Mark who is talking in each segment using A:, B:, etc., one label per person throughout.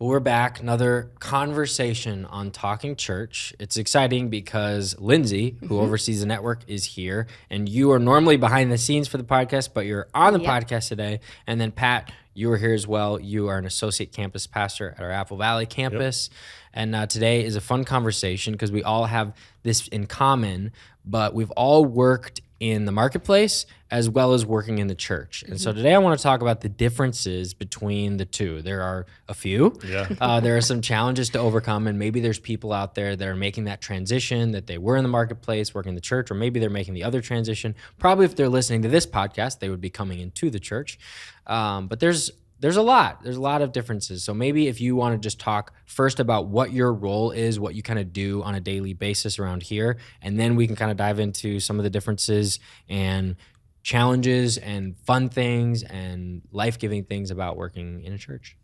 A: Well, we're back. Another conversation on Talking Church. It's exciting because Lindsay, who oversees the network, is here. And you are normally behind the scenes for the podcast, but you're on the podcast today. And then Pat, you are here as well. You are an associate campus pastor at our Apple Valley campus. And today is a fun conversation because we all have this in common, but we've all worked in the marketplace as well as working in the church. And so today I want to talk about the differences between the two. There are a few. There are some challenges to overcome, and maybe there's people out there that are making that transition, that they were in the marketplace, working in the church, or maybe they're making the other transition. Probably if they're listening to this podcast, they would be coming into the church. But there's a lot. There's a lot of differences. So maybe if you want to just talk first about what your role is, what you kind of do on a daily basis around here, and then we can kind of dive into some of the differences and challenges and fun things and life-giving things about working in a church.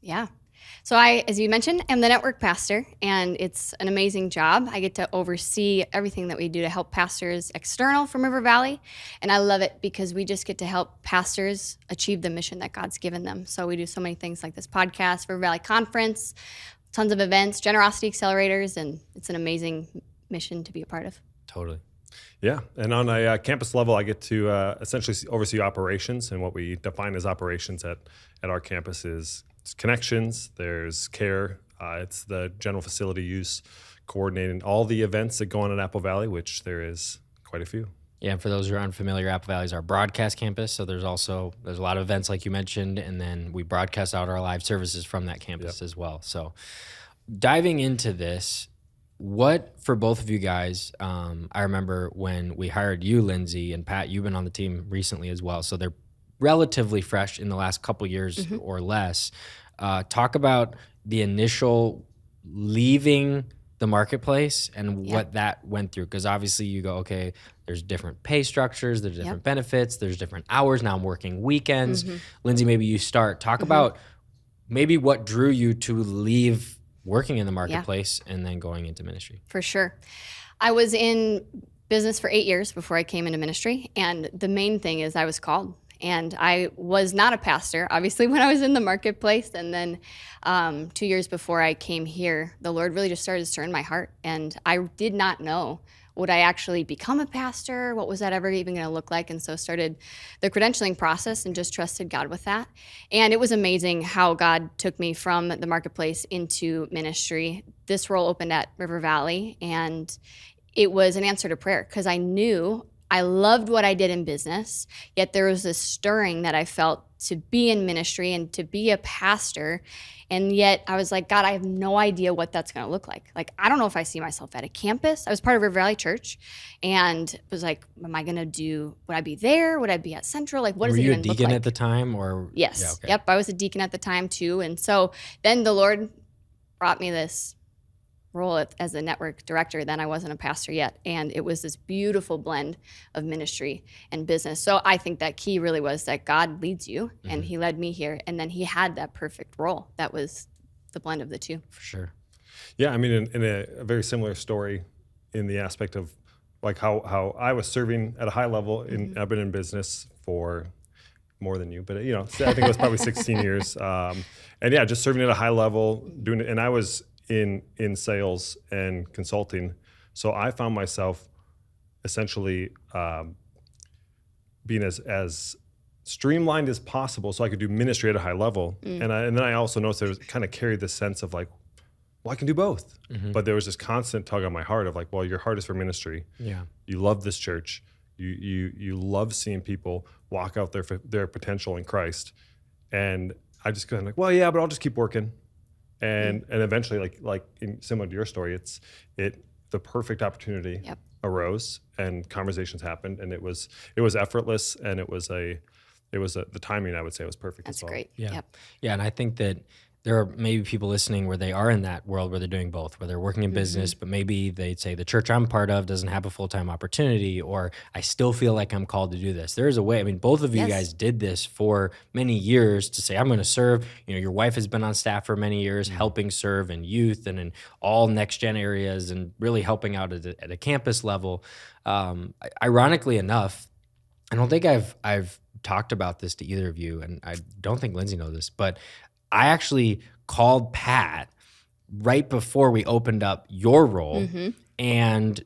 B: Yeah. So I, as you mentioned, am the network pastor, and it's an amazing job. I get to oversee everything that we do to help pastors external from River Valley, and I love it because we just get to help pastors achieve the mission that God's given them. So we do so many things like this podcast, River Valley Conference, tons of events, generosity accelerators, and it's an amazing mission to be a part of.
A: Totally.
C: Yeah, and on a campus level, I get to essentially oversee operations, and what we define as operations at our campus is connections, there's care, it's the general facility use, coordinating all the events that go on in Apple Valley, which there is quite a few.
A: Yeah, and for those who are unfamiliar, Apple Valley is our broadcast campus, so there's a lot of events like you mentioned, and then we broadcast out our live services from that campus as well. So diving into this, what, for both of you guys, I remember when we hired you, Lindsay, and Pat, you've been on the team recently as well, so they're relatively fresh in the last couple years or less. Talk about the initial leaving the marketplace and what that went through, because obviously you go, okay, there's different pay structures, there's different benefits, there's different hours. Now I'm working weekends. Lindsay, maybe you start. Talk about maybe what drew you to leave working in the marketplace and then going into ministry.
B: For sure. I was in business for 8 years before I came into ministry, and the main thing is I was called. And I was not a pastor, obviously, when I was in the marketplace. And then 2 years before I came here, the Lord really just started to stir in my heart. And I did not know, would I actually become a pastor? What was that ever even going to look like? And so started the credentialing process and just trusted God with that. And it was amazing how God took me from the marketplace into ministry. This role opened at River Valley, and it was an answer to prayer because I knew I loved what I did in business, yet there was this stirring that I felt to be in ministry and to be a pastor. And yet I was like, God, I have no idea what that's going to look like. Like, I don't know if I see myself at a campus. I was part of River Valley Church and was like, would I be there? Would I be at Central? Like, what does it even look like?
A: Were you a deacon at the time? Or
B: Yes.
A: Yeah, okay.
B: Yep. I was a deacon at the time too. And so then the Lord brought me this role as a network director. Then I wasn't a pastor yet, and it was this beautiful blend of ministry and business. So I think that key really was that God leads you, and he led me here, and then he had that perfect role. That was the blend of the two.
A: For sure.
C: Yeah, I mean, in a very similar story in the aspect of like how I was serving at a high level. I've been in business for more than you, but I think it was probably 16 years. And yeah, just serving at a high level, doing it. And I was in sales and consulting. So I found myself essentially being as streamlined as possible so I could do ministry at a high level. And then I also noticed there was kind of carried this sense of like, well, I can do both. But there was this constant tug on my heart of like, well, your heart is for ministry. Yeah. You love this church. You love seeing people walk out their potential in Christ. And I just kind of like, well, yeah, but I'll just keep working. And eventually, like similar to your story, the perfect opportunity arose, and conversations happened, and it was effortless, and the timing, I would say, was perfect.
B: That's
C: as well.
B: great.
A: Yeah. Yeah, and I think that there are maybe people listening where they are in that world where they're doing both, where they're working in business, but maybe they'd say the church I'm part of doesn't have a full-time opportunity, or I still feel like I'm called to do this. There is a way. I mean, both of you guys did this for many years to say, I'm going to serve. Your wife has been on staff for many years, helping serve in youth and in all next-gen areas and really helping out at a campus level. Ironically enough, I don't think I've talked about this to either of you, and I don't think Lindsay knows this, but I actually called Pat right before we opened up your role and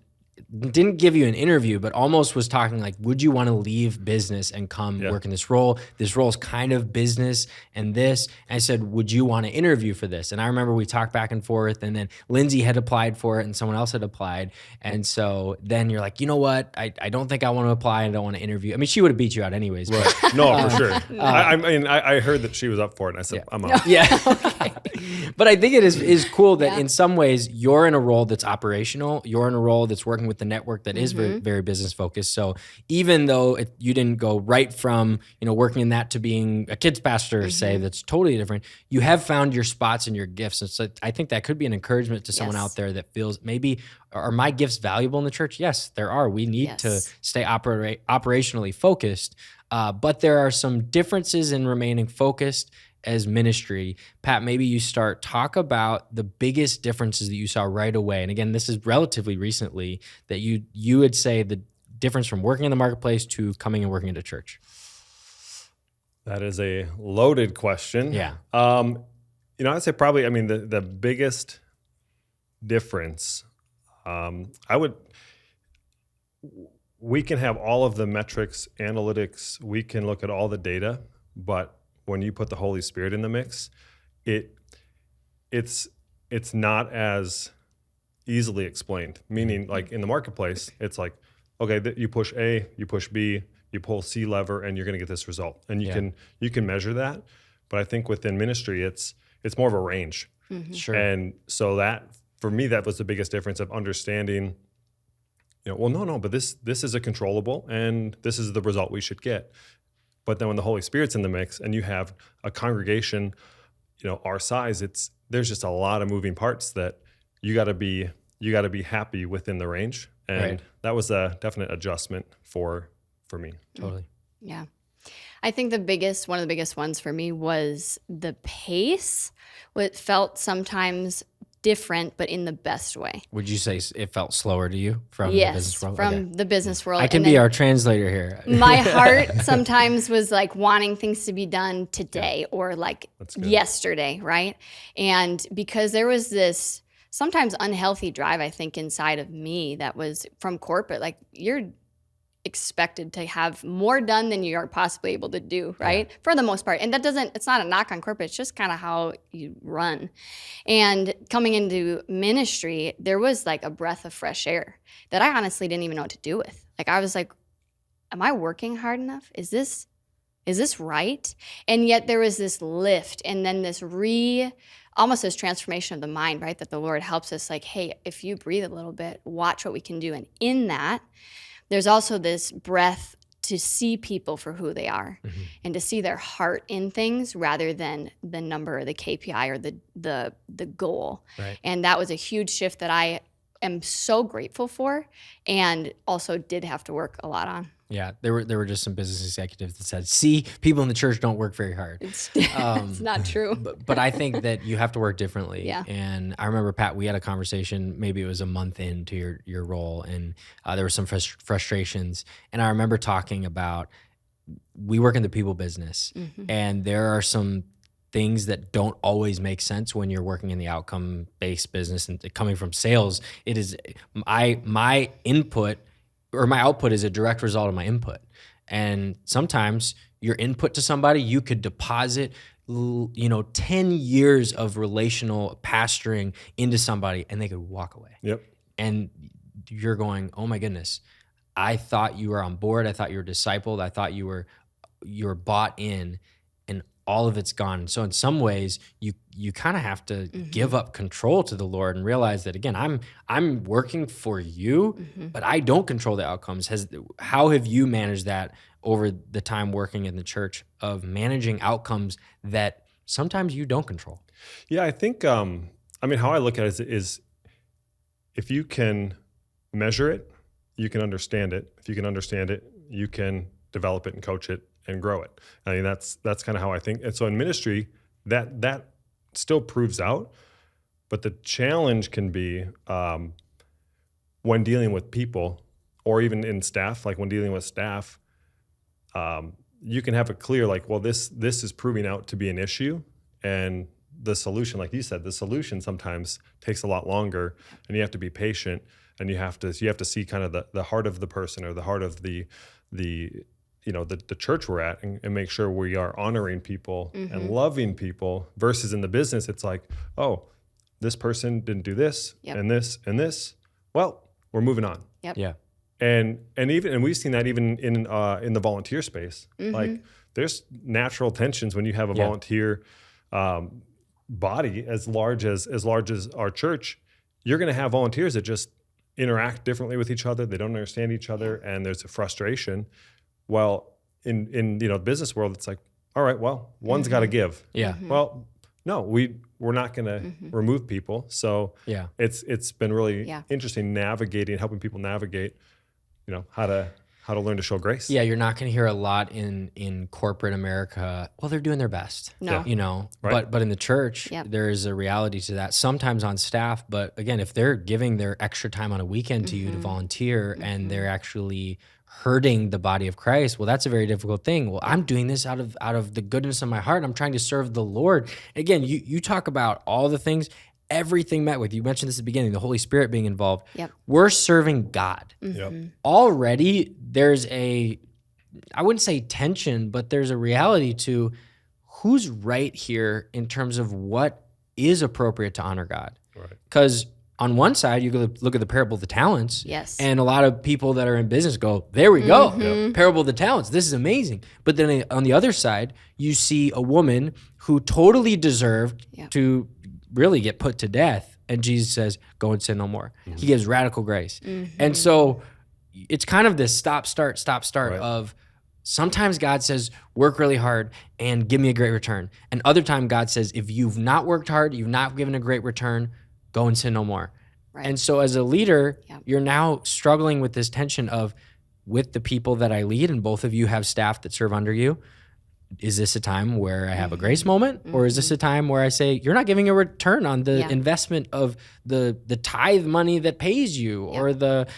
A: didn't give you an interview, but almost was talking like, would you want to leave business and come work in this role? This role is kind of business and this. And I said, would you want to interview for this? And I remember we talked back and forth, and then Lindsay had applied for it and someone else had applied. And so then you're like, you know what? I don't think I want to apply. I don't want to interview. I mean, she would have beat you out anyways.
C: Right. No, for sure. I mean, I heard that she was up for it, and I said, I'm out.
A: Yeah. Okay. But I think it is cool that in some ways you're in a role that's operational. You're in a role that's working with the network that is very, very business focused. So even though you didn't go right from, working in that to being a kids pastor, say, that's totally different, you have found your spots and your gifts. And so I think that could be an encouragement to someone out there that feels maybe, are my gifts valuable in the church? Yes, there are. We need to stay operationally focused. But there are some differences in remaining focused as ministry. Pat, maybe you talk about the biggest differences that you saw right away. And again, this is relatively recently that you would say the difference from working in the marketplace to coming and working at a church.
C: That is a loaded question.
A: Yeah.
C: I'd say probably, the biggest difference, we can have all of the metrics, analytics, we can look at all the data, but when you put the Holy Spirit in the mix, it's not as easily explained. Meaning, like in the marketplace, it's like, okay, you push A, you push B, you pull C lever, and you're going to get this result, and you can measure that. But I think within ministry, it's more of a range.
A: Sure.
C: And so that for me, that was the biggest difference of understanding. But this is a controllable, and this is the result we should get. But then when the Holy Spirit's in the mix and you have a congregation, our size, there's just a lot of moving parts that you got to be happy within the range. And that was a definite adjustment for me.
A: Totally.
B: Yeah. I think one of the biggest ones for me was the pace. It felt sometimes different, but in the best way.
A: Would you say it felt slower to you from the business world?
B: From the business world.
A: I can be our translator here.
B: My heart sometimes was like wanting things to be done today or like yesterday, right? And because there was this sometimes unhealthy drive, I think, inside of me that was from corporate, like you're expected to have more done than you are possibly able to do, right? Yeah. For the most part. And it's not a knock on corporate, it's just kind of how you run. And coming into ministry, there was like a breath of fresh air that I honestly didn't even know what to do with. Like I was like, am I working hard enough? Is this right? And yet there was this lift and then this almost this transformation of the mind, right? That the Lord helps us like, hey, if you breathe a little bit, watch what we can do. And in that, there's also this breath to see people for who they are and to see their heart in things rather than the number or the KPI or the goal. Right. And that was a huge shift that I am so grateful for and also did have to work a lot on.
A: Yeah, there were just some business executives that said, see, people in the church don't work very hard.
B: It's not true.
A: But I think that you have to work differently.
B: Yeah.
A: And I remember, Pat, we had a conversation, maybe it was a month into your role, and there were some frustrations. And I remember talking about, we work in the people business, and there are some things that don't always make sense when you're working in the outcome-based business. And coming from sales, it is my input or my output is a direct result of my input. And sometimes your input to somebody, you could deposit 10 years of relational pastoring into somebody and they could walk away.
C: Yep.
A: And you're going, oh my goodness, I thought you were on board. I thought you were discipled. I thought you were bought in, and all of it's gone. So in some ways, you kind of have to give up control to the Lord and realize that, again, I'm working for you, but I don't control the outcomes. How have you managed that over the time working in the church of managing outcomes that sometimes you don't control?
C: Yeah, I think, how I look at it is if you can measure it, you can understand it. If you can understand it, you can develop it and coach it and grow it. I mean, that's kind of how I think. And so in ministry, that still proves out, but the challenge can be when dealing with people or even in staff, like when dealing with staff, you can have a clear, like, well, this is proving out to be an issue, and the solution, like you said, the solution sometimes takes a lot longer, and you have to be patient, and you have to see kind of the heart of the person, or the heart of the church we're at, and make sure we are honoring people and loving people, versus in the business, it's like, oh, this person didn't do this and this and this. Well, we're moving on.
B: Yep.
A: Yeah.
C: And we've seen that even in the volunteer space. Like, there's natural tensions when you have a volunteer body as large as our church. You're going to have volunteers that just interact differently with each other. They don't understand each other, and there's a frustration. Well, in the business world, it's like, all right, well, one's got to give.
A: Yeah.
C: Well, no, we're not going to remove people. So it's been really interesting helping people navigate, how to learn to show grace.
A: Yeah, you're not going to hear a lot in corporate America. Well, they're doing their best.
B: No.
C: Right.
A: But in the church, there is a reality to that. Sometimes on staff, but again, if they're giving their extra time on a weekend to you to volunteer, and they're actually hurting the body of Christ, well, that's a very difficult thing. Well, I'm doing this out of the goodness of my heart. I'm trying to serve the Lord. Again, you talk about all the things. Everything met with, you mentioned this at the beginning, the Holy Spirit being involved.
B: Yep.
A: We're serving God. Already there's I wouldn't say tension, but there's a reality to who's right here in terms of what is appropriate to honor God.
C: Right.
A: Because on one side, you look at the parable of the talents.
B: Yes.
A: And a lot of people that are in business go, there we go, parable of the talents. This is amazing. But then on the other side, you see a woman who totally deserved to really get put to death, and Jesus says, go and sin no more. He gives radical grace. And so it's kind of this stop, start
C: Right.
A: of sometimes God says, work really hard and give me a great return. And other time God says, if you've not worked hard, you've not given a great return, go and sin no more.
B: Right.
A: And so as a leader, you're now struggling with this tension of, with the people that I lead, and both of you have staff that serve under you, is this a time where I have a grace moment, or is this a time where I say, you're not giving a return on the investment of the tithe money that pays you, or the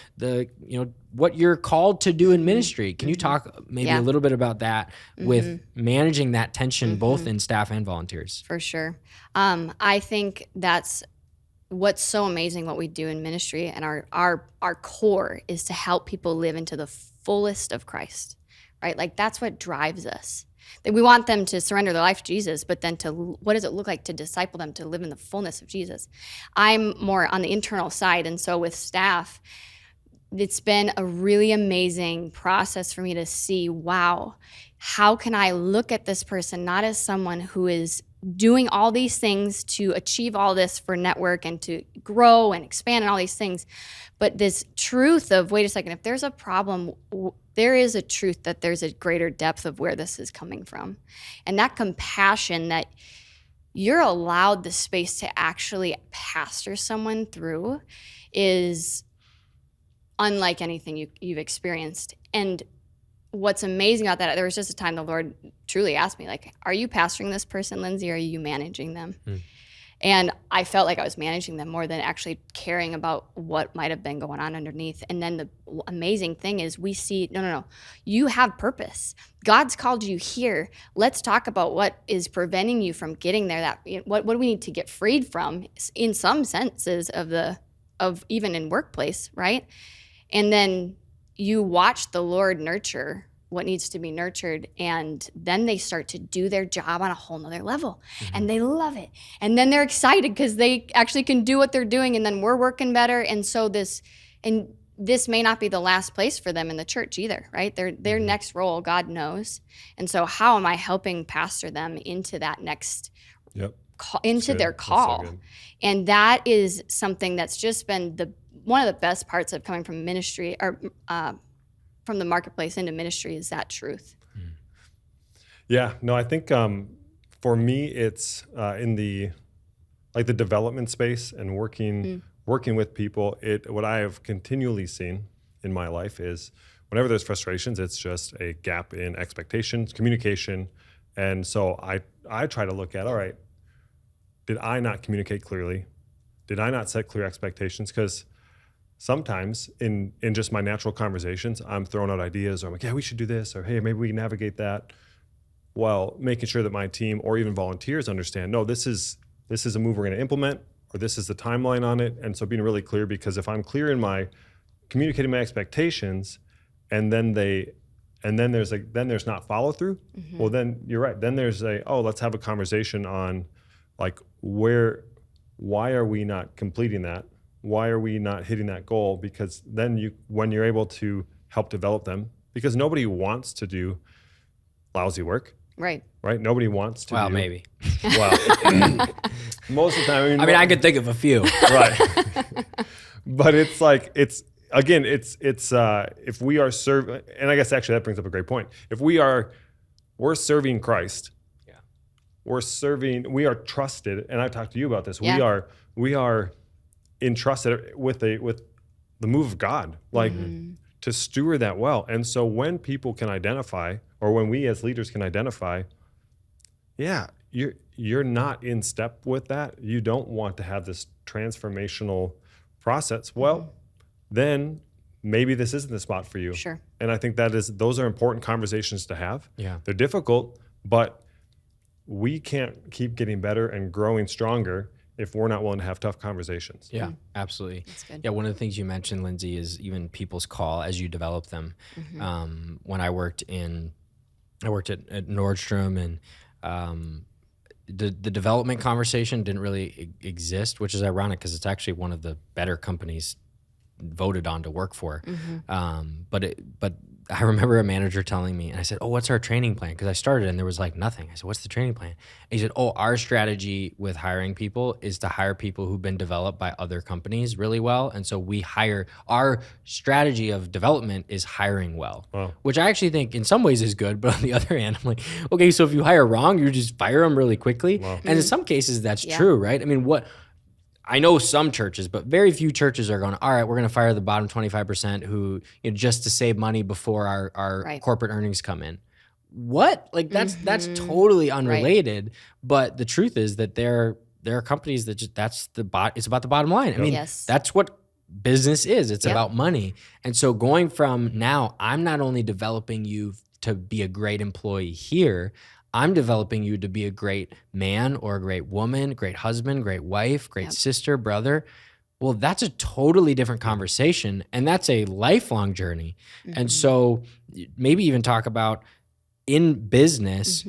A: what you're called to do in ministry? Can you talk maybe a little bit about that with managing that tension both in staff and volunteers?
B: For sure. I think that's what's so amazing what we do in ministry, and our core is to help people live into the fullest of Christ, right? Like, that's what drives us. That we want them to surrender their life to Jesus, but then what does it look like to disciple them to live in the fullness of Jesus? I'm more on the internal side, and so with staff, it's been a really amazing process for me to see, wow, how can I look at this person not as someone who is doing all these things to achieve all this for network and to grow and expand and all these things, but this truth of, wait a second, if there's a problem, there is a truth that there's a greater depth of where this is coming from. And that compassion that you're allowed the space to actually pastor someone through is unlike anything you've experienced. And what's amazing about that, there was just a time the Lord truly asked me, like, are you pastoring this person, Lindsay, or are you managing them? And I felt like I was managing them more than actually caring about what might have been going on underneath. And then the amazing thing is we see, no, you have purpose. God's called you here. Let's talk about what is preventing you from getting there. What do we need to get freed from in some senses of even in workplace, right? And then you watch the Lord nurture what needs to be nurtured, and then they start to do their job on a whole nother level, and they love it. And then they're excited because they actually can do what they're doing, and then we're working better. And so this may not be the last place for them in the church either, right? Their next role, God knows. And so how am I helping pastor them into that next into their call? So and that is something that's just been one of the best parts of coming from ministry, or from the marketplace into ministry, is that truth.
C: Yeah, no, I think for me, it's in the development space and working with people. What I have continually seen in my life is whenever there's frustrations, it's just a gap in expectations, communication. And so I try to look at, all right, did I not communicate clearly? Did I not set clear expectations? Because sometimes in just my natural conversations, I'm throwing out ideas, or I'm like, yeah, we should do this, or hey, maybe we can navigate that, while making sure that my team or even volunteers understand, no, this is this is a move we're going to implement, or this is the timeline on it. And so being really clear, because if I'm clear in my communicating my expectations, and then there's not follow through, well, then you're right. Then there's let's have a conversation on like why are we not completing that? Why are we not hitting that goal? Because then when you're able to help develop them, because nobody wants to do lousy work.
B: Right.
C: Nobody wants to.
A: Well, maybe.
C: Well, most of the time.
A: I could think of a few.
C: Right. But it's like, if we are serving, and I guess actually that brings up a great point. If we're serving Christ, we are trusted, and I've talked to you about this.
B: Yeah.
C: We are entrusted with the move of God, like to steward that well. And so when people can identify, or when we as leaders can identify, you're not in step with that. You don't want to have this transformational process. Well, then maybe this isn't the spot for you.
B: Sure.
C: And I think those are important conversations to have.
A: Yeah.
C: They're difficult, but we can't keep getting better and growing stronger if we're not willing to have tough conversations.
A: Yeah, absolutely.
B: That's good.
A: Yeah, one of the things you mentioned, Lindsay, is even people's call as you develop them. When I worked at Nordstrom, and the development conversation didn't really exist, which is ironic because it's actually one of the better companies voted on to work for. But I remember a manager telling me, and I said, "Oh, what's our training plan?" Because I started and there was like nothing. I said, "What's the training plan?" And he said, "Oh, our strategy with hiring people is to hire people who've been developed by other companies really well, and so our strategy of development is hiring well."
C: Wow.
A: Which I actually think in some ways is good, but on the other hand, I'm like, okay, so if you hire wrong, you just fire them really quickly.
C: Wow.
A: And in some cases, that's true, right? I mean, I know some churches, but very few churches are going, all right, we're going to fire the bottom 25% who, just to save money before our corporate earnings come in. What? Like that's totally unrelated. But the truth is that there are companies that it's about the bottom line. I mean, that's what business is. It's about money. And so going from now, I'm not only developing you to be a great employee here, I'm developing you to be a great man or a great woman, great husband, great wife, great sister, brother. Well, that's a totally different conversation, and that's a lifelong journey. And so maybe even talk about in business,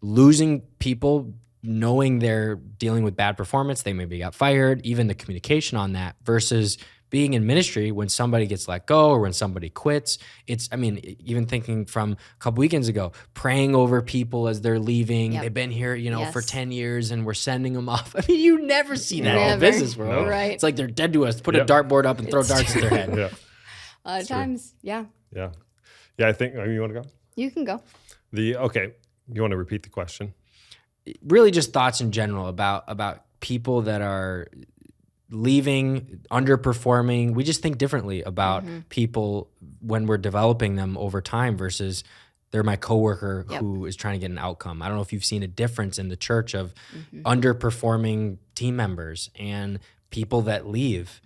A: losing people, knowing they're dealing with bad performance, they maybe got fired, even the communication on that, versus being in ministry when somebody gets let go or when somebody quits. Even thinking from a couple weekends ago, praying over people as they're leaving. They've been here, for 10 years and we're sending them off. I mean, you never see that in the business world.
C: No.
B: Right.
A: It's like they're dead to us. Put a dartboard up and throw darts at their head.
C: Yeah.
B: A lot of times,
C: Yeah. I think, you want to go?
B: You can go.
C: You want to repeat the question?
A: Really just thoughts in general about people that are leaving, underperforming. We just think differently about people when we're developing them over time versus they're my coworker who is trying to get an outcome. I don't know if you've seen a difference in the church of underperforming team members and people that leave.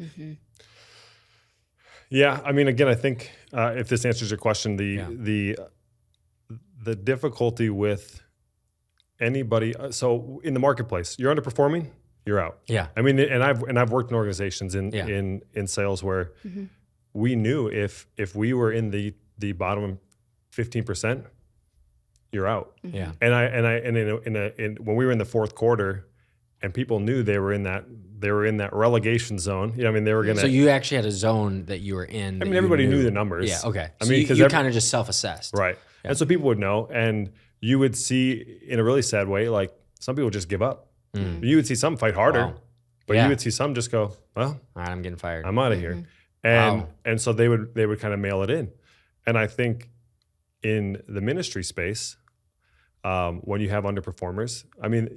C: Yeah, again, I think if this answers your question, the difficulty with anybody. So in the marketplace, you're underperforming, you're out.
A: Yeah.
C: And I've worked in organizations in sales where we knew if we were in the bottom 15%, you're out.
A: Yeah.
C: And when we were in the fourth quarter, and people knew they were in that relegation zone. They were gonna.
A: So you actually had a zone that you were in.
C: Everybody knew the numbers.
A: Yeah. Okay.
C: So
A: you kind of just self-assessed.
C: Right. Yeah. And so people would know, and you would see in a really sad way, like some people just give up. You would see some fight harder, but you would see some just go, well,
A: all right, I'm getting fired.
C: I'm out of here. And so they would kind of mail it in. And I think in the ministry space, when you have underperformers,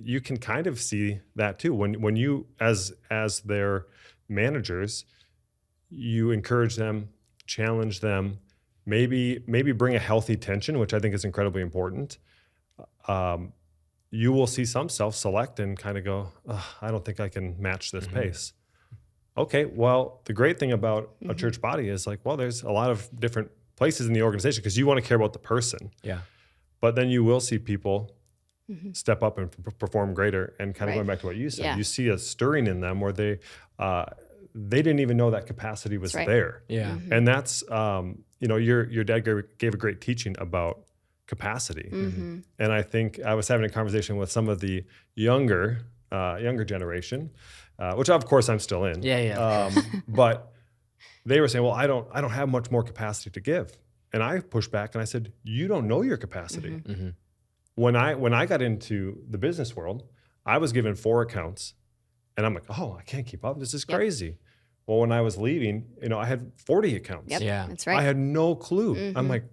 C: you can kind of see that too. When you, as their managers, you encourage them, challenge them, maybe bring a healthy tension, which I think is incredibly important. You will see some self-select and kind of go, I don't think I can match this pace. Okay, well, the great thing about a church body is there's a lot of different places in the organization because you want to care about the person.
A: Yeah.
C: But then you will see people step up and perform greater. And kind of
B: Right.
C: going back to what you said,
B: Yeah.
C: you see a stirring in them where they didn't even know that capacity was
B: That's right.
C: there.
A: Yeah.
C: And that's, your dad gave a great teaching about capacity.
B: Mm-hmm.
C: And I think I was having a conversation with some of the younger generation, which of course I'm still in.
A: Yeah.
C: But they were saying, well, I don't have much more capacity to give. And I pushed back and I said, you don't know your capacity.
A: Mm-hmm.
C: When I got into the business world, I was given 4 accounts and I'm like, oh, I can't keep up. This is crazy. Well, when I was leaving, I had 40 accounts.
B: Yep.
A: Yeah.
B: That's right.
C: I had no clue. I'm like,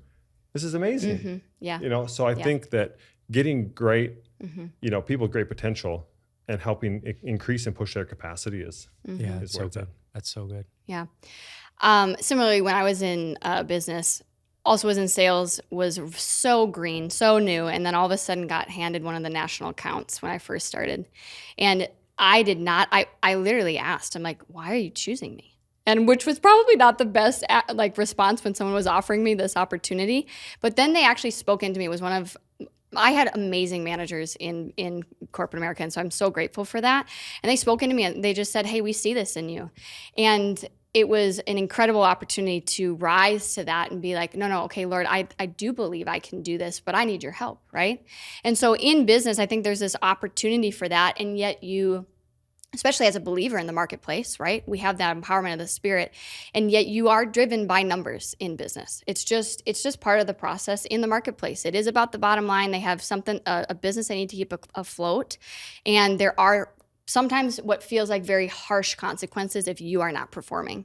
C: this is amazing.
B: Yeah.
C: So I think that getting great,
B: Mm-hmm.
C: people with great potential and helping increase and push their capacity is
A: Yeah.
C: is
A: So
C: where it's
A: good.
C: at.
A: That's so good.
B: Yeah. Similarly, when I was in business, also was in sales, was so green, so new, and then all of a sudden got handed one of the national accounts when I first started. And I did not, I literally asked, I'm like, why are you choosing me? And which was probably not the best response when someone was offering me this opportunity. But then they actually spoke into me. It was I had amazing managers in corporate America, and so I'm so grateful for that. And they spoke into me and they just said, hey, we see this in you. And it was an incredible opportunity to rise to that and be like, no, okay, Lord, I do believe I can do this, but I need your help, right? And so in business, I think there's this opportunity for that, and yet especially as a believer in the marketplace, right? We have that empowerment of the Spirit, and yet you are driven by numbers in business. It's just part of the process in the marketplace. It is about the bottom line. They have something, a business they need to keep afloat, and there are sometimes what feels like very harsh consequences if you are not performing.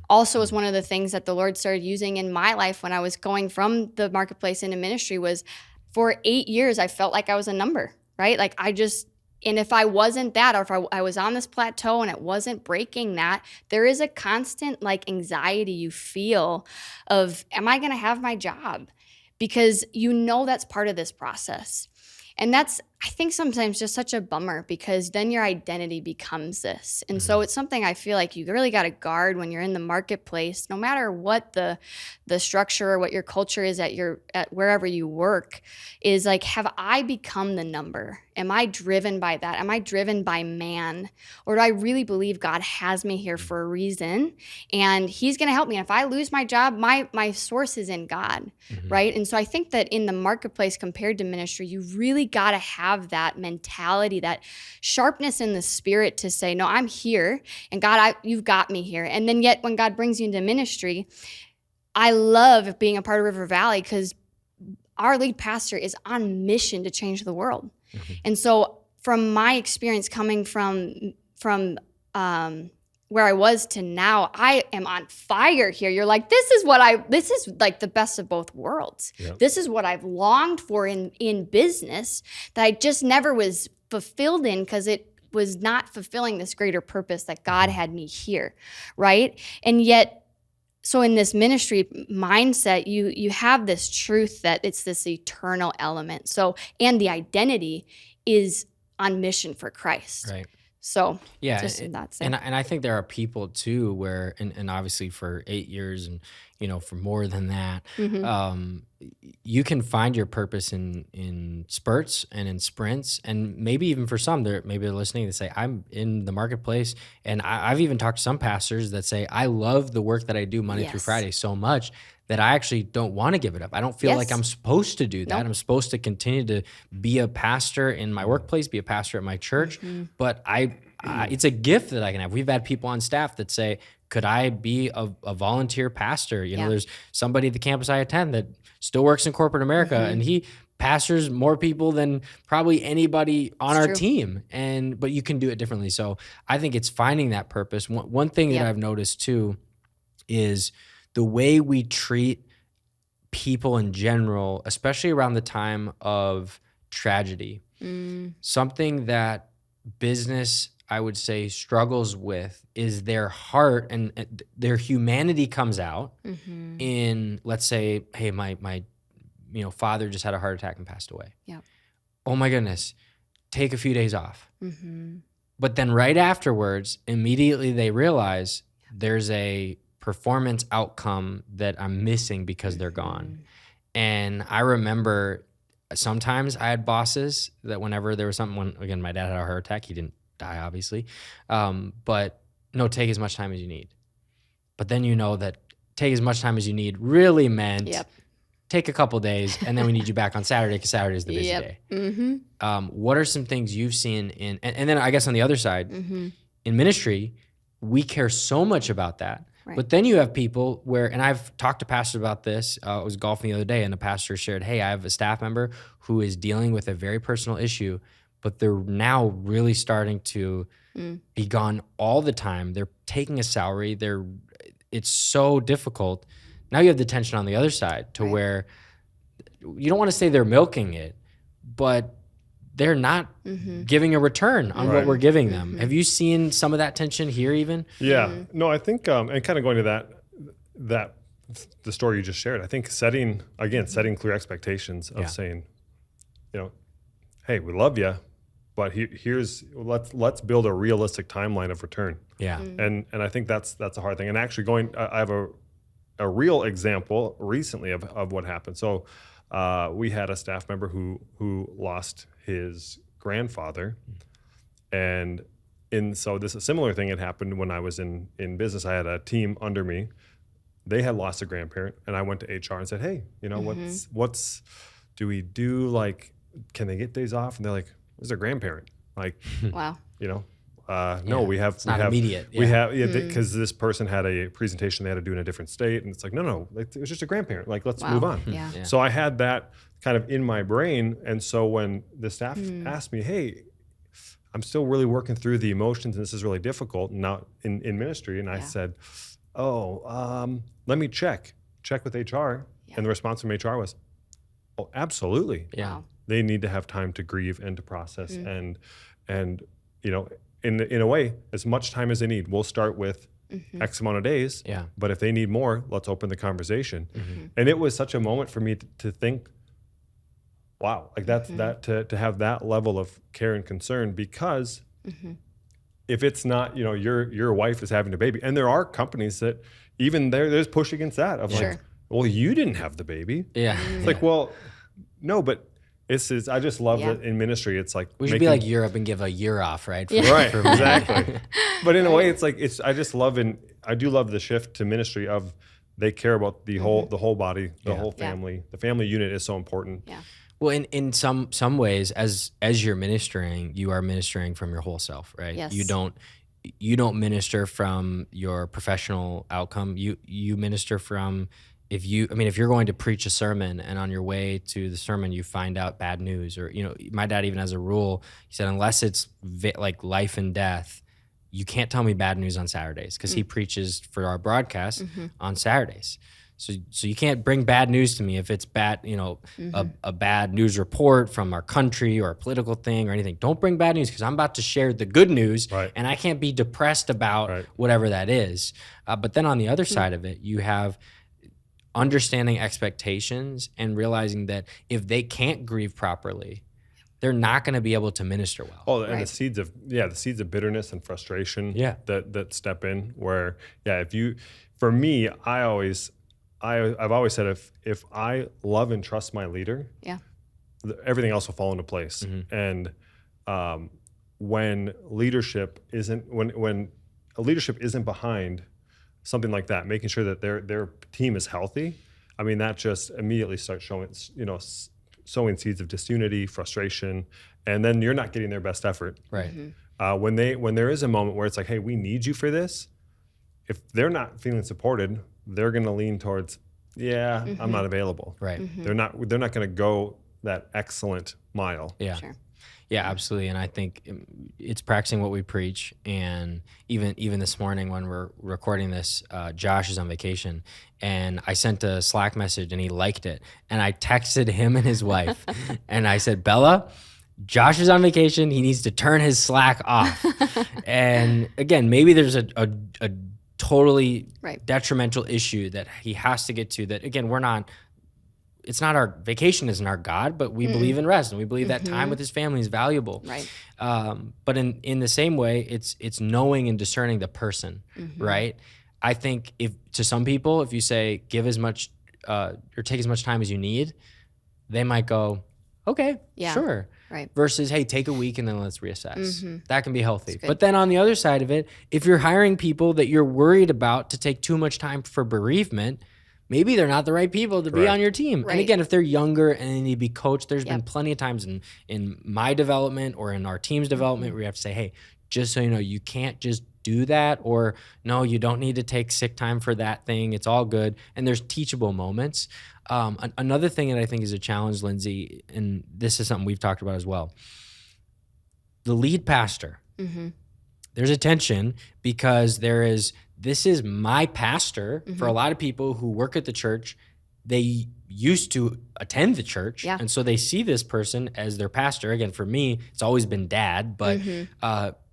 B: Also is one of the things that the Lord started using in my life when I was going from the marketplace into ministry was for 8 years, I felt like I was a number, right? Like and if I wasn't that, or if I was on this plateau and it wasn't breaking that, there is a constant anxiety you feel of, am I going to have my job? Because that's part of this process. And that's, I think, sometimes just such a bummer, because then your identity becomes this. And so it's something I feel like you really got to guard when you're in the marketplace, no matter what the structure or what your culture is at wherever you work, is like, have I become the number? Am I driven by that? Am I driven by man? Or do I really believe God has me here for a reason and he's going to help me? And if I lose my job, my source is in God, right? And so I think that in the marketplace compared to ministry, you really got to have that mentality, that sharpness in the spirit to say, no, I'm here, and God, you've got me here. And then yet when God brings you into ministry, I love being a part of River Valley because our lead pastor is on mission to change the world. And so from my experience coming from where I was to now, I am on fire here. You're like, this is like the best of both worlds.
C: Yep.
B: This is what I've longed for in business that I just never was fulfilled in, because it was not fulfilling this greater purpose that God had me here, right? And yet, so in this ministry mindset, you have this truth that it's this eternal element. So, and the identity is on mission for Christ.
A: Right.
B: So
A: Yeah,
B: just in that
A: and
B: sense.
A: I think there are people too where, and obviously for 8 years and for more than that, you can find your purpose in spurts and in sprints, and maybe even for some, maybe they're listening to say, I'm in the marketplace, and I've even talked to some pastors that say, I love the work that I do Monday through
B: Yes.
A: Friday so much that I actually don't want to give it up. I don't feel like
B: Yes.
A: I'm supposed to do that.
B: Nope.
A: I'm supposed to continue to be a pastor in my workplace, be a pastor at my church, but I it's a gift that I can have. We've had people on staff that say, could I be a volunteer pastor?
B: Yeah.
A: There's somebody at the campus I attend that still works in corporate America, and he pastors more people than probably anybody on our
B: true.
A: team. But you can do it differently. So I think it's finding that purpose. One thing that
B: Yep.
A: I've noticed too is the way we treat people in general, especially around the time of tragedy. Something that business, I would say, struggles with is their heart and their humanity comes out in, let's say, hey, my father just had a heart attack and passed away.
B: Yeah.
A: Oh my goodness, take a few days off. But then right afterwards, immediately they realize there's a performance outcome that I'm missing because they're gone. And I remember sometimes I had bosses that whenever there was something, again, my dad had a heart attack, he didn't die obviously, but no, take as much time as you need. But then you know that take as much time as you need really meant take a couple days, and then we need you back on Saturday because Saturday is the busy day. What are some things you've seen and then I guess on the other side, in ministry, we care so much about that. Right. But then you have people where, and I've talked to pastors about this. I was golfing the other day, and the pastor shared, hey, I have a staff member who is dealing with a very personal issue, but they're now really starting to be gone all the time. They're taking a salary. It's so difficult. Now you have the tension on the other side to where you don't want to say they're milking it, but they're not giving a return on what we're giving them. Have you seen some of that tension here even?
C: Yeah. No, I think, and kind of going to that the story you just shared, I think setting clear expectations of saying, hey, we love you, but let's build a realistic timeline of return.
A: Yeah.
C: And I think that's a hard thing. And actually I have a real example recently of what happened. So we had a staff member who lost his grandfather, so a similar thing had happened when I was in business. I had a team under me. They had lost a grandparent, and I went to HR and said, hey, what's do we do? Like, can they get days off? And they're like, this is a grandparent. Like,
B: wow.
C: No, we have.
A: It's not immediate.
C: We have because this person had a presentation they had to do in a different state, and it's like, no, it was just a grandparent. Like, let's move on.
B: Yeah.
C: So I had that kind of in my brain, and so when the staff asked me, hey, I'm still really working through the emotions, and this is really difficult, now in ministry, and I said, let me check with HR, and the response from HR was, oh, absolutely.
A: Yeah.
C: They need to have time to grieve and to process, and in a way, as much time as they need. We'll start with X amount of days, but if they need more, let's open the conversation. And it was such a moment for me to think, wow, like to have that level of care and concern, because if it's not, your wife is having a baby, and there are companies that even there's push against that of like, well, you didn't have the baby.
A: Yeah.
C: It's like, well, no, but I just love that in ministry. It's like
A: we should be like Europe and give a year off, right?
C: Right, exactly. But in a way, it's like I just love, and I do love the shift to ministry of they care about the whole body, the whole family. The family unit is so important.
B: Yeah.
A: Well, in some ways, as you're ministering, you are ministering from your whole self, right?
B: Yes.
A: You don't minister from your professional outcome. You minister from if you're going to preach a sermon and on your way to the sermon you find out bad news, or my dad even has a rule. He said, unless it's like life and death, you can't tell me bad news on Saturdays, because he preaches for our broadcast on Saturdays. So you can't bring bad news to me if it's bad, a bad news report from our country or a political thing or anything. Don't bring bad news, because I'm about to share the good news, and I can't be depressed about whatever that is. But then on the other side of it, you have understanding expectations and realizing that if they can't grieve properly, they're not going to be able to minister well.
C: Oh, and the seeds of bitterness and frustration that step in, where for me, I've always said if I love and trust my leader, everything else will fall into place. And when leadership isn't behind something like that, making sure that their team is healthy, I mean, that just immediately starts sowing seeds of disunity, frustration, and then you're not getting their best effort.
A: Right.
C: When there is a moment where it's like, hey, we need you for this, if they're not feeling supported, they're going to lean towards, I'm not available.
A: Right.
C: They're not going to go that excellent mile.
A: Yeah.
B: Sure.
A: Yeah, absolutely. And I think it's practicing what we preach. And even this morning when we're recording this, Josh is on vacation, and I sent a Slack message and he liked it. And I texted him and his wife and I said, Bella, Josh is on vacation. He needs to turn his Slack off. And again, maybe there's a totally detrimental issue that he has to get to, that again, it's not our vacation isn't our God, but we believe in rest, and we believe that time with his family is valuable.
B: Right.
A: But in the same way, it's knowing and discerning the person, right? I think to some people, if you say give as much or take as much time as you need, they might go, okay,
B: Yeah.
A: sure.
B: Right.
A: Versus, hey, take a week and then let's reassess. That can be healthy.
B: good.
A: But then on the other side of it, if you're hiring people that you're worried about to take too much time for bereavement, maybe they're not the right people to be
C: Right.
A: on your team.
B: Right.
A: And again, if they're younger and they need to be coached, there's been
B: Yep.
A: plenty of times in my development or in our team's development where you have to say, hey, just so you know, you can't just do that, or no, you don't need to take sick time for that thing. It's all good. And there's teachable moments. Another thing that I think is a challenge, Lindsay, and this is something we've talked about as well. The lead pastor, there's a tension because this is my pastor. For a lot of people who work at the church, they used to attend the church.
B: Yeah.
A: And so they see this person as their pastor. Again, for me, it's always been dad, but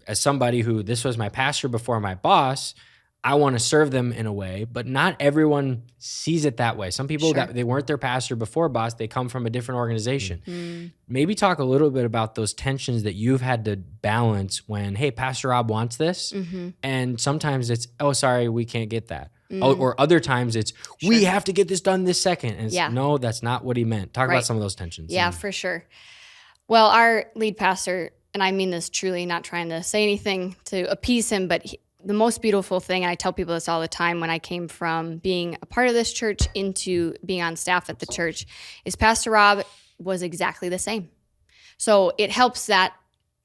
A: as somebody who this was my pastor before my boss, I want to serve them in a way, but not everyone sees it that way. Some people that they weren't their pastor before boss, they come from a different organization. Maybe talk a little bit about those tensions that you've had to balance when, hey, Pastor Rob wants this. And sometimes it's, oh, sorry, we can't get that. Oh, or other times it's, we have to get this done this second. And it's, no, that's not what he meant. Talk about some of those tensions.
B: Yeah, for sure. Well, our lead pastor, and I mean this truly, not trying to say anything to appease him, but the most beautiful thing, and I tell people this all the time when I came from being a part of this church into being on staff at the church, is Pastor Rob was exactly the same. So it helps that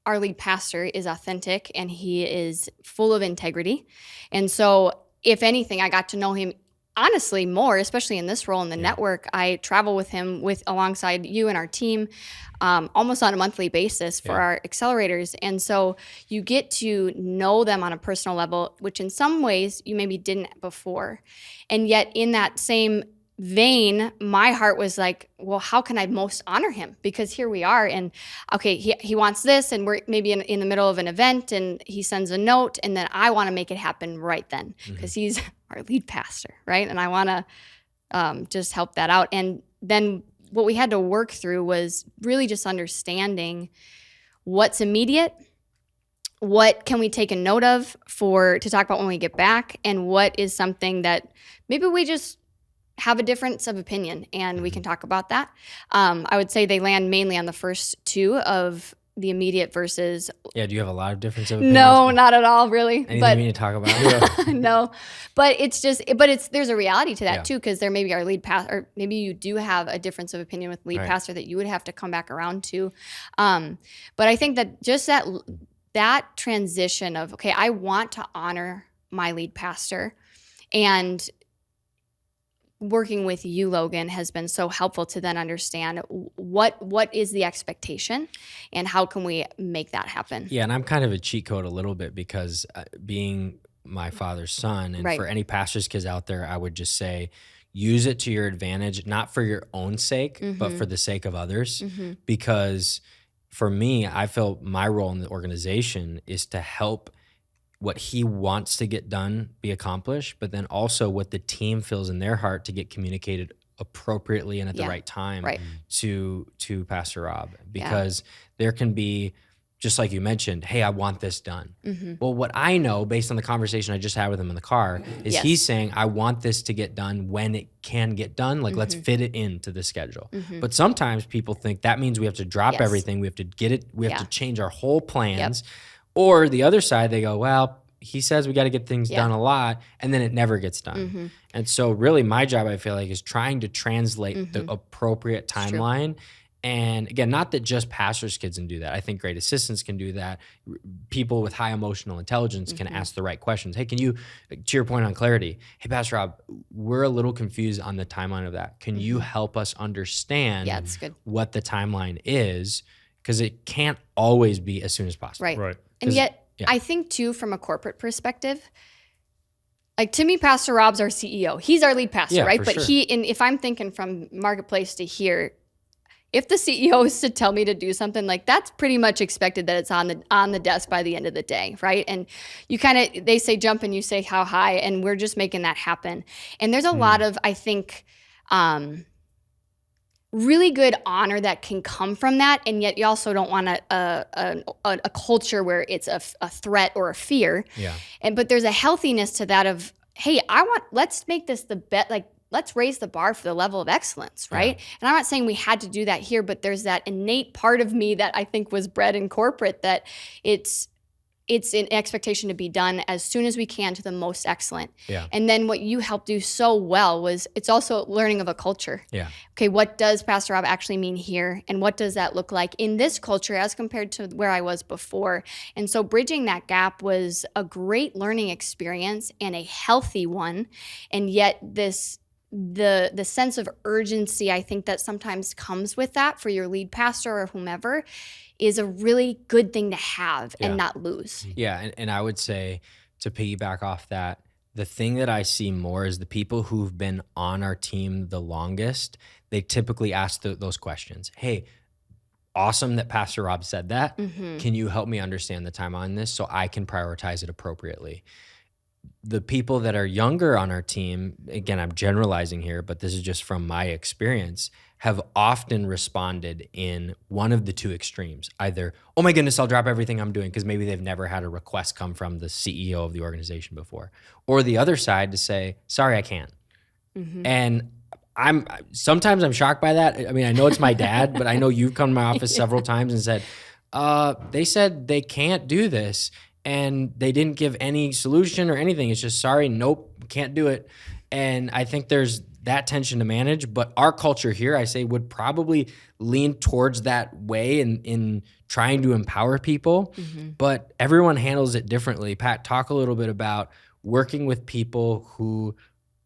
B: our lead pastor is authentic and he is full of integrity. And so if anything, I got to know him honestly more, especially in this role in the network. I travel with him alongside you and our team almost on a monthly basis for our accelerators. And so you get to know them on a personal level, which in some ways you maybe didn't before. And yet in that same vein, my heart was like, well, how can I most honor him? Because here we are, and okay, he wants this, and we're maybe in the middle of an event, and he sends a note, and then I want to make it happen right then because he's our lead pastor, right? And I want to just help that out. And then what we had to work through was really just understanding what's immediate, what can we take a note of to talk about when we get back, and what is something that maybe we just have a difference of opinion, and we can talk about that. I would say they land mainly on the first two of the immediate versus.
A: Yeah, do you have a lot of difference of opinions?
B: No, not at all, really.
A: Anything we need to talk about?
B: No, but there's a reality to that too, because there may be our lead pastor, or maybe you do have a difference of opinion with lead pastor that you would have to come back around to. But I think that just that transition of, okay, I want to honor my lead pastor, and working with you, Logan, has been so helpful to then understand what is the expectation and how can we make that happen.
A: Yeah, and I'm kind of a cheat code a little bit because being my father's son, and for any pastor's kids out there, I would just say, use it to your advantage, not for your own sake, but for the sake of others. Because for me, I feel my role in the organization is to help what he wants to get done be accomplished, but then also what the team feels in their heart to get communicated appropriately and at the right time to Pastor Rob. Because there can be, just like you mentioned, hey, I want this done. Well, what I know based on the conversation I just had with him in the car is he's saying, I want this to get done when it can get done. Like, let's fit it into the schedule. But sometimes people think that means we have to drop everything. We have to get it. We have to change our whole plans. Or the other side, they go, well, he says we got to get things done a lot, and then it never gets done. And so really my job, I feel like, is trying to translate the appropriate timeline. And again, not that just pastors' kids can do that. I think great assistants can do that. People with high emotional intelligence can ask the right questions. Hey, can you, to your point on clarity, hey, Pastor Rob, we're a little confused on the timeline of that. Can you help us understand what the timeline is? Because it can't always be as soon as possible.
C: Right.
B: And yet, I think too, from a corporate perspective, like to me, Pastor Rob's our CEO. He's our lead pastor, right? But if I'm thinking from marketplace to here, if the CEO is to tell me to do something, like that's pretty much expected that it's on the desk by the end of the day, right? And you they say jump and you say how high, and we're just making that happen. And there's a lot of, I think, really good honor that can come from that, and yet you also don't want a culture where it's a threat or a fear. But there's a healthiness to that of, hey, let's make this the best. Like, let's raise the bar for the level of excellence, right? And I'm not saying we had to do that here, but there's that innate part of me that I think was bred in corporate that it's an expectation to be done as soon as we can to the most excellent.
A: Yeah.
B: And then what you helped do so well was it's also learning of a culture.
A: Yeah.
B: Okay, what does Pastor Rob actually mean here? And what does that look like in this culture as compared to where I was before? And so bridging that gap was a great learning experience and a healthy one. And yet the sense of urgency, I think, that sometimes comes with that for your lead pastor or whomever is a really good thing to have and not lose.
A: Yeah, and I would say, to piggyback off that, the thing that I see more is the people who've been on our team the longest, they typically ask those questions. Hey, awesome that Pastor Rob said that. Can you help me understand the time on this so I can prioritize it appropriately? The people that are younger on our team, again, I'm generalizing here, but this is just from my experience, have often responded in one of the two extremes. Either, oh my goodness, I'll drop everything I'm doing, because maybe they've never had a request come from the CEO of the organization before. Or the other side to say, sorry, I can't. And sometimes I'm shocked by that. I mean, I know it's my dad, but I know you've come to my office several times and said, they said they can't do this. And they didn't give any solution or anything. It's just, sorry, nope, can't do it. And I think there's that tension to manage. But our culture here, I say, would probably lean towards that way in trying to empower people. But everyone handles it differently. Pat, talk a little bit about working with people who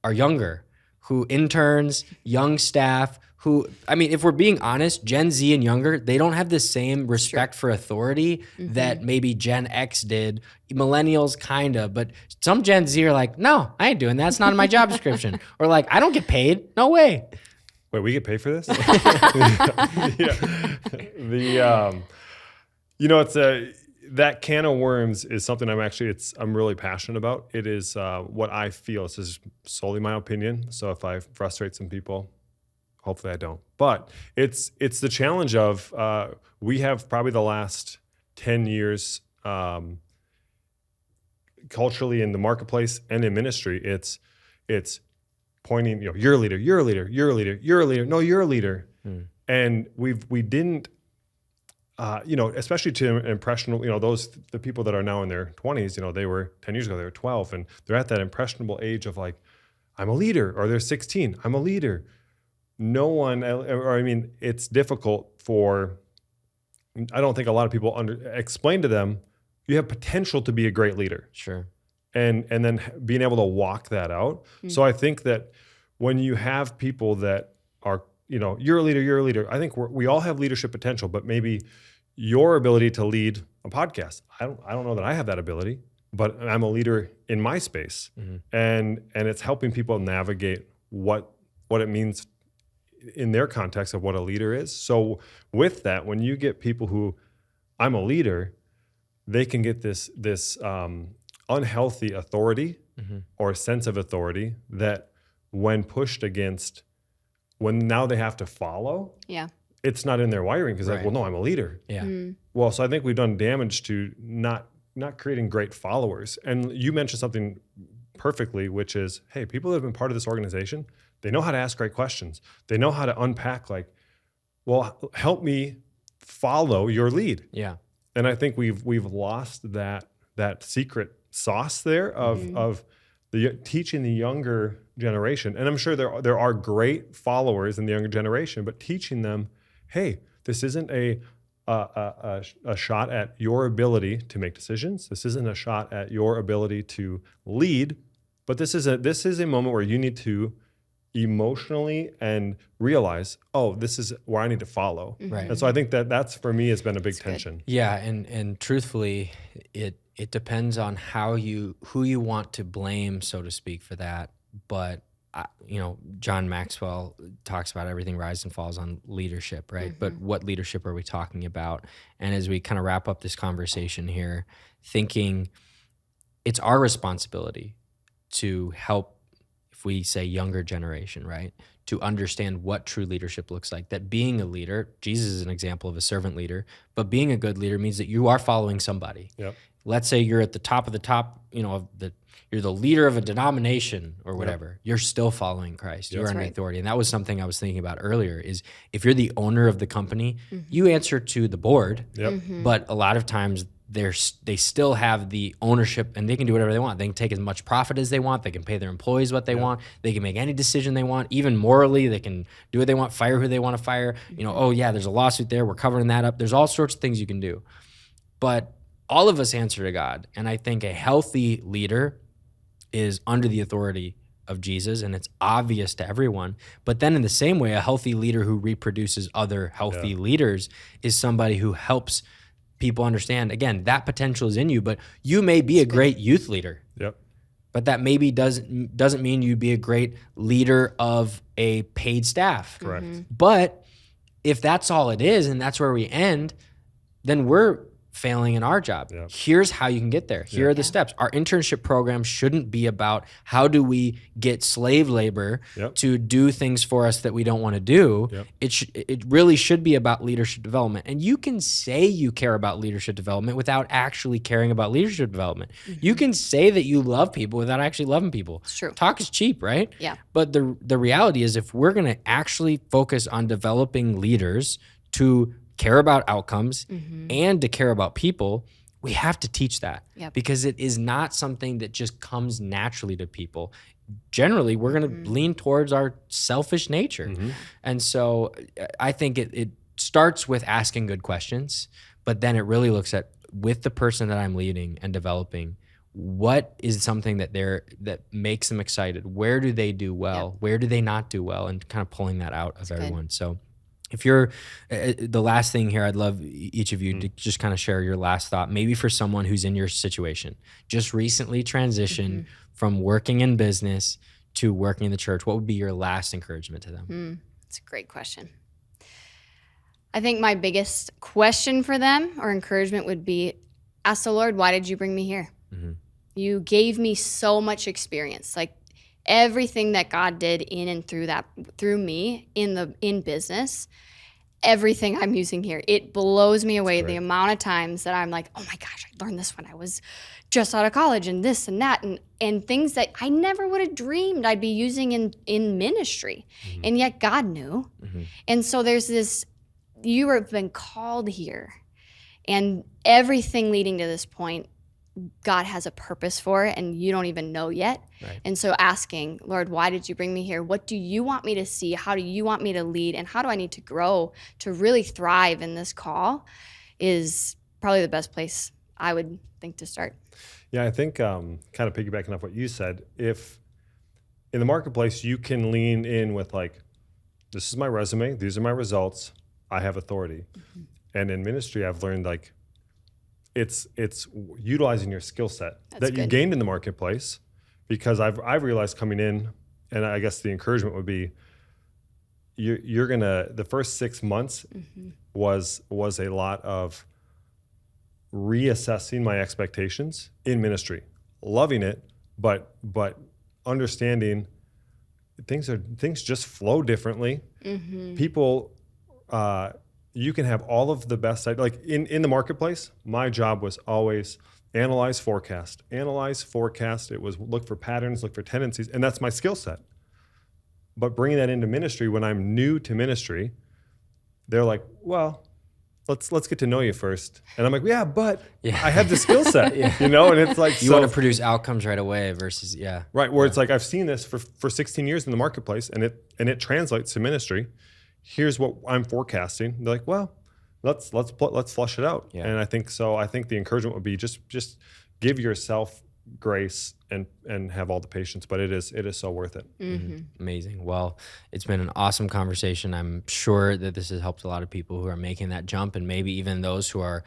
A: are younger, who interns, young staff, who, I mean, if we're being honest, Gen Z and younger, they don't have the same respect for authority that maybe Gen X did. Millennials kind of, but some Gen Z are like, no, I ain't doing that. It's not in my job description. Or like, I don't get paid. No way.
C: Wait, we get paid for this? It's that can of worms is something I'm really passionate about. It is what I feel. This is solely my opinion. So if I frustrate some people, hopefully I don't. But it's the challenge of we have probably the last 10 years culturally in the marketplace and in ministry. It's pointing, you're a leader, you're a leader, you're a leader, you're a leader. No, you're a leader. And we didn't. Especially to impressionable, the people that are now in their 20s, they were 10 years ago, they were 12, and they're at that impressionable age of like, I'm a leader, or they're 16, I'm a leader. No one, it's difficult I don't think a lot of people explain to them, you have potential to be a great leader.
A: Sure.
C: And then being able to walk that out. So I think that when you have people that are, you're a leader, you're a leader. I think we all have leadership potential, but maybe your ability to lead a podcast, I don't know that I have that ability, but I'm a leader in my space, and it's helping people navigate what it means in their context of what a leader is. So with that, when you get people who, I'm a leader, they can get this unhealthy authority or sense of authority that when pushed against, when now they have to follow, it's not in their wiring because like, well, no, I'm a leader.
A: Yeah.
C: Well, so I think we've done damage to not creating great followers. And you mentioned something perfectly, which is, hey, people that have been part of this organization, they know how to ask great questions. They know how to unpack like, well, help me follow your lead.
A: Yeah.
C: And I think we've lost that secret sauce there of the teaching the younger generation. And I'm sure there are great followers in the younger generation, but teaching them, hey, this isn't a shot at your ability to make decisions. This isn't a shot at your ability to lead, but this is a moment where you need to emotionally and realize, oh, this is where I need to follow.
A: Right.
C: And so I think that's for me has been a big tension.
A: Yeah, and truthfully, it depends on who you want to blame, so to speak, for that. But John Maxwell talks about everything rises and falls on leadership, right? But what leadership are we talking about? And as we kind of wrap up this conversation here, thinking it's our responsibility to help, if we say younger generation, right, to understand what true leadership looks like. That being a leader, Jesus is an example of a servant leader, but being a good leader means that you are following somebody.
C: Yep.
A: let's say you're at the top of the top, you're the leader of a denomination or whatever, you're still following Christ. You're under authority. And that was something I was thinking about earlier is if you're the owner of the company, you answer to the board, but a lot of times they still have the ownership and they can do whatever they want. They can take as much profit as they want. They can pay their employees what they want. They can make any decision they want. Even morally, they can do what they want, fire who they want to fire. There's a lawsuit there. We're covering that up. There's all sorts of things you can do. But all of us answer to God. And I think a healthy leader is under the authority of Jesus, and it's obvious to everyone. But then in the same way, a healthy leader who reproduces other healthy leaders is somebody who helps people understand, again, that potential is in you, but you may be a great youth leader.
C: Yep.
A: But that maybe doesn't mean you'd be a great leader of a paid staff.
C: Correct.
A: But if that's all it is and that's where we end, then we're failing in our job.
C: Yep.
A: Here's how you can get there. Here are the steps. Our internship program shouldn't be about how do we get slave labor to do things for us that we don't want to do. Yep. It really should be about leadership development. And you can say you care about leadership development without actually caring about leadership development. You can say that you love people without actually loving people.
B: It's true.
A: Talk is cheap, right?
B: Yeah.
A: But the reality is if we're going to actually focus on developing leaders to care about outcomes and to care about people, we have to teach that because it is not something that just comes naturally to people. Generally, we're going to lean towards our selfish nature. And so I think it starts with asking good questions, but then it really looks at, with the person that I'm leading and developing, what is something that makes them excited? Where do they do well? Where do they not do well? And kind of pulling that out of everyone. Good. So if you're the last thing here, I'd love each of you to just kind of share your last thought, maybe for someone who's in your situation, just recently transitioned from working in business to working in the church. What would be your last encouragement to them?
B: That's a great question. I think my biggest question for them or encouragement would be, ask the Lord, why did you bring me here? You gave me so much experience. Like everything that God did in and through me in business, everything I'm using here, it blows me away. The amount of times that I'm like, oh my gosh, I learned this when I was just out of college and this and that and things that I never would have dreamed I'd be using in ministry. And yet God knew. And so there's this, you have been called here and everything leading to this point, God has a purpose for it and you don't even know yet. And so asking, Lord, why did you bring me here? What do you want me to see? How do you want me to lead? And how do I need to grow to really thrive in this call is probably the best place I would think to start.
C: Yeah, I think kind of piggybacking off what you said, if in the marketplace you can lean in with like, this is my resume, these are my results, I have authority. And in ministry, I've learned like, it's utilizing your skill set that you gained in the marketplace, because I've realized coming in, and I guess the encouragement would be, you're gonna, the first 6 months was a lot of reassessing my expectations in ministry, loving it, but understanding things just flow differently. People, you can have all of the best, like in the marketplace, my job was always analyze, forecast. It was look for patterns, look for tendencies, and that's my skill set. But bringing that into ministry, when I'm new to ministry, they're like, well, let's get to know you first. And I'm like, but I have the skill set, and it's like,
A: you want to produce outcomes right away versus,
C: Right, where it's like, I've seen this for 16 years in the marketplace and it translates to ministry. Here's what I'm forecasting. They're like, well, let's flush it out. And I think the encouragement would be just give yourself grace and have all the patience, but it is so worth it.
A: Amazing. Well, it's been an awesome conversation. I'm sure that this has helped a lot of people who are making that jump, and maybe even those who are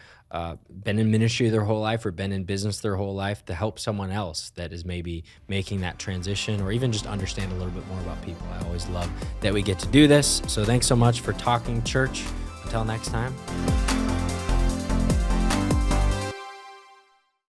A: been in ministry their whole life or been in business their whole life, to help someone else that is maybe making that transition, or even just understand a little bit more about people. I always love that we get to do this. So thanks so much for talking, church. Until next time.